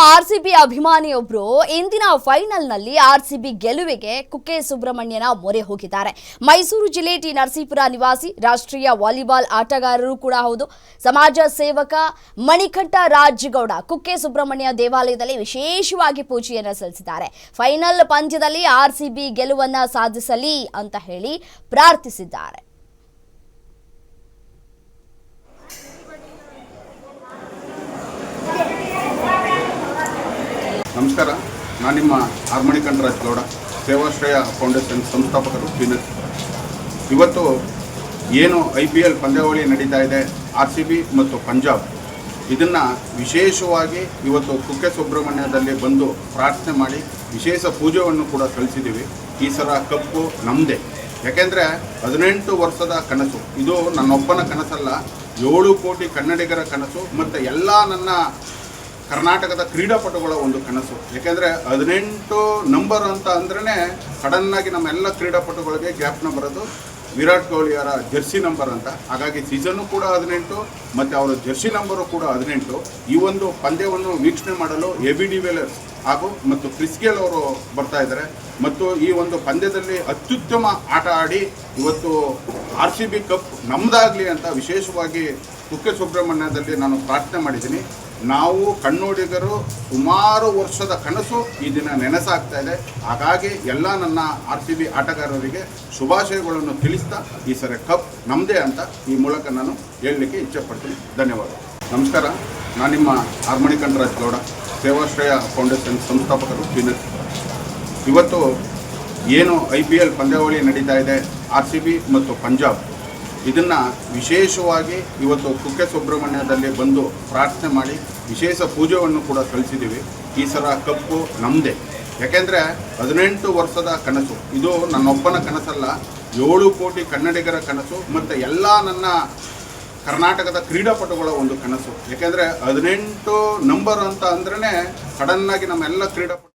RCB ಅಭಿಮಾನಿಯೊಬ್ಬರು ಇಂದಿನ ಫೈನಲ್ನಲ್ಲಿ RCB ಗೆಲುವಿಗೆ ಕುಕ್ಕೆ ಸುಬ್ರಹ್ಮಣ್ಯನ ಮೊರೆ ಹೋಗಿದ್ದಾರೆ. ಮೈಸೂರು ಜಿಲ್ಲೆ ಟಿ ನರಸೀಪುರ ನಿವಾಸಿ ರಾಷ್ಟ್ರೀಯ ವಾಲಿಬಾಲ್ ಆಟಗಾರರು ಕೂಡ ಹೌದು. ಸಮಾಜ ಸೇವಕ ಮಣಿಕಂಠ ರಾಜಗೌಡ ಕುಕ್ಕೆ ಸುಬ್ರಹ್ಮಣ್ಯ ದೇವಾಲಯದಲ್ಲಿ ವಿಶೇಷವಾಗಿ ಪೂಜೆಯನ್ನು ಸಲ್ಲಿಸಿದ್ದಾರೆ. ಫೈನಲ್ ಪಂದ್ಯದಲ್ಲಿ ಆರ್ಸಿಬಿ ಗೆಲುವನ್ನ ಸಾಧಿಸಲಿ ಅಂತ ಹೇಳಿ ಪ್ರಾರ್ಥಿಸಿದ್ದಾರೆ. ನಮಸ್ಕಾರ, ನಾನು ನಿಮ್ಮ ಆರ್ ಮಣಿಕಂಠ ರಾಜಗೌಡ, ಸೇವಾಶ್ರಯ ಫೌಂಡೇಶನ್ ಸಂಸ್ಥಾಪಕರು. ಇವತ್ತು ಏನು IPL ಪಂದ್ಯಾವಳಿ ನಡೀತಾ ಇದೆ RCB ಮತ್ತು ಪಂಜಾಬ್, ಇದನ್ನು ವಿಶೇಷವಾಗಿ ಇವತ್ತು ಕುಕ್ಕೆ ಸುಬ್ರಹ್ಮಣ್ಯದಲ್ಲಿ ಬಂದು ಪ್ರಾರ್ಥನೆ ಮಾಡಿ ವಿಶೇಷ ಪೂಜೆಯನ್ನು ಕೂಡ ಸಲ್ಲಿಸಿದ್ದೀವಿ. ಈ ಸಲ ಕಪ್ಪು ನಮ್ಮದೇ. ಯಾಕೆಂದರೆ 18 ವರ್ಷದ ಕನಸು ಇದು, ನನ್ನೊಬ್ಬನ ಕನಸಲ್ಲ, 7 ಕೋಟಿ ಕನ್ನಡಿಗರ ಕನಸು ಮತ್ತು ಎಲ್ಲ ನನ್ನ ಕರ್ನಾಟಕದ ಕ್ರೀಡಾಪಟುಗಳ ಒಂದು ಕನಸು. ಯಾಕೆಂದರೆ 18 ನಂಬರ್ ಅಂತ ಅಂದ್ರೇ ಸಡನ್ನಾಗಿ ನಮ್ಮೆಲ್ಲ ಕ್ರೀಡಾಪಟುಗಳಿಗೆ ಜ್ಞಾಪನ ಬರೋದು ವಿರಾಟ್ ಕೊಹ್ಲಿಯವರ ಜರ್ಸಿ ನಂಬರ್ ಅಂತ. ಹಾಗಾಗಿ ಸೀಸನ್ನು ಕೂಡ 18 ಮತ್ತು ಅವರ ಜರ್ಸಿ ನಂಬರು ಕೂಡ 18. ಈ ಒಂದು ಪಂದ್ಯವನ್ನು ವೀಕ್ಷಣೆ ಮಾಡಲು AB ಡಿ ವಿಲಿಯರ್ಸ್ ಹಾಗೂ ಮತ್ತು ಕ್ರಿಸ್ ಗೇಲ್ ಅವರು ಬರ್ತಾ ಇದ್ದಾರೆ. ಮತ್ತು ಈ ಒಂದು ಪಂದ್ಯದಲ್ಲಿ ಅತ್ಯುತ್ತಮ ಆಟ ಆಡಿ ಇವತ್ತು RCB ಕಪ್ ನಮ್ಮದಾಗಲಿ ಅಂತ ವಿಶೇಷವಾಗಿ ಕುಕ್ಕೆ ಸುಬ್ರಹ್ಮಣ್ಯದಲ್ಲಿ ನಾನು ಪ್ರಾರ್ಥನೆ ಮಾಡಿದ್ದೀನಿ. ನಾವು ಕನ್ನಡಿಗರು ಸುಮಾರು ವರ್ಷದ ಕನಸು ಈ ದಿನ ನೆನಸಾಗ್ತಾ ಇದೆ. ಹಾಗಾಗಿ ಎಲ್ಲ ನನ್ನ RCB ಆಟಗಾರರಿಗೆ ಶುಭಾಶಯಗಳನ್ನು ತಿಳಿಸ್ತಾ ಈ ಸರಿ ಕಪ್ ನಮ್ಮದೇ ಅಂತ ಈ ಮೂಲಕ ನಾನು ಹೇಳಲಿಕ್ಕೆ ಇಚ್ಛೆಪಡ್ತೀನಿ. ಧನ್ಯವಾದ. ನಮಸ್ಕಾರ, ನಾನು ನಿಮ್ಮ ಆರ್ ಮಣಿಕಂಠ ರಾಜಗೌಡ, ಸೇವಾಶ್ರಯ ಫೌಂಡೇಶನ್ ಸಂಸ್ಥಾಪಕರು. ಇವತ್ತು ಏನು IPL ಪಂದ್ಯಾವಳಿ ನಡೀತಾ ಇದೆ RCB ಮತ್ತು ಪಂಜಾಬ್, ಇದನ್ನು ವಿಶೇಷವಾಗಿ ಇವತ್ತು ಕುಕ್ಕೆ ಸುಬ್ರಹ್ಮಣ್ಯದಲ್ಲಿ ಬಂದು ಪ್ರಾರ್ಥನೆ ಮಾಡಿ ವಿಶೇಷ ಪೂಜೆಯನ್ನು ಕೂಡ ಸಲ್ಲಿಸಿದ್ದೀವಿ. ಈ ಸಲ ಕಪ್ಪು ನಮ್ಮದೇ. ಯಾಕೆಂದರೆ 18 ವರ್ಷದ ಕನಸು ಇದು, ನನ್ನೊಬ್ಬನ ಕನಸಲ್ಲ, 7 ಕೋಟಿ ಕನ್ನಡಿಗರ ಕನಸು ಮತ್ತು ಎಲ್ಲ ನನ್ನ ಕರ್ನಾಟಕದ ಕ್ರೀಡಾಪಟುಗಳ ಒಂದು ಕನಸು. ಯಾಕೆಂದರೆ 18 ನಂಬರ್ ಅಂತ ಅಂದ್ರೇ ಸಡನ್ನಾಗಿ ನಮ್ಮೆಲ್ಲ ಕ್ರೀಡಾಪಟು